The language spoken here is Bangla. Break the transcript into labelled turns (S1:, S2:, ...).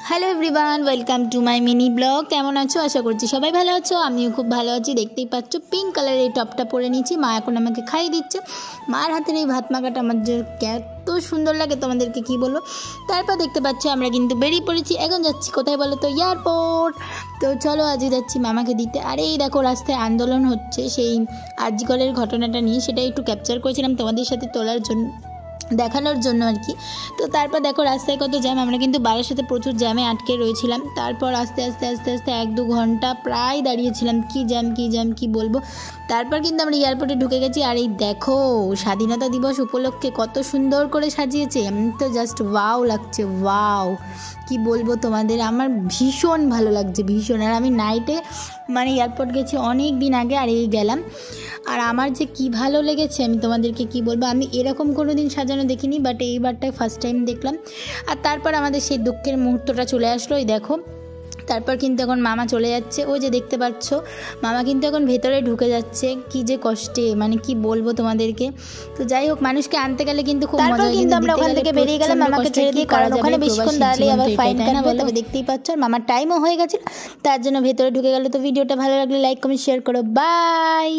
S1: Hello everyone, welcome to my mini blog. কেমন আছো? আশা করছি সবাই ভালো আছো। আমিও খুব ভালো আছি। দেখতেই পাচ্ছ পিঙ্ক কালারের এই টপটা পরে নিয়েছি। মা এখন আমাকে খাইয়ে দিচ্ছে। মার হাতের এই ভাত মাখাটা আমার যে এত সুন্দর লাগে তোমাদেরকে কি বলবো। তারপর দেখতে পাচ্ছ আমরা কিন্তু বেরিয়ে পড়েছি। এখন যাচ্ছি কোথায় বলো তো? এয়ারপোর্ট। তো চলো আজকে যাচ্ছি মামাকে দিতে। আর এই দেখো রাস্তায় আন্দোলন হচ্ছে সেই আরজিকরের ঘটনাটা নিয়ে, সেটা একটু ক্যাপচার করেছিলাম তোমাদের সাথে তোলার জন্য, দেখানোর জন্য আর কি। তো তারপর দেখো রাস্তায় কত জ্যাম। আমরা কিন্তু বারাসাতে প্রচুর জ্যামে আটকে রয়েছিলাম। তারপর আস্তে আস্তে 1-2 ঘন্টা প্রায় দাঁড়িয়েছিলাম। কি জ্যাম কি বলবো। তারপর কিন্তু আমরা এয়ারপোর্টে ঢুকে গেছি। আর এই দেখো স্বাধীনতা দিবস উপলক্ষে কত সুন্দর করে সাজিয়েছে। আমি তো জাস্ট ওয়াও লাগছে, ওয়াও কি বলবো তোমাদের। আমার ভীষণ ভালো লাগছে, ভীষণ। আর আমি নাইটে মানে এয়ারপোর্ট গেছি অনেক দিন আগে, আর এই গেলাম। আর আমার যে কি ভালো লেগেছে আমি তোমাদেরকে কি বলবো। আমি এরকম কোনো দিন সাজানো দেখিনি, বাট এইবারটাই ফার্স্ট টাইম দেখলাম। আর তারপর আমাদের সেই দুঃখের মুহূর্তটা চলে আসলো। এই দেখো তারপর কিন্তু এখন মামা চলে যাচ্ছে। ওই যে দেখতে পাচ্ছ মামা কিন্তু এখন ভেতরে ঢুকে যাচ্ছে। কি যে কষ্টে, মানে কি বলবো তোমাদেরকে। তো যাই হোক, মানুষকে আনতে গেলে কিন্তু খুব মজা। কিন্তু আমরা ওখান থেকে বেরিয়ে গেলাম মামাকে ছেড়ে দিয়ে, কারণ ওখানে বেশিক্ষণ দাঁড়ালে আবার ফাইন কাটবে। তবে দেখতেই পাচ্ছ আর মামার টাইমও হয়ে গেছে, তার জন্য ভেতরে ঢুকে গেল। তো ভিডিওটা ভালো লাগলে লাইক কমেন্ট শেয়ার করো। বাই।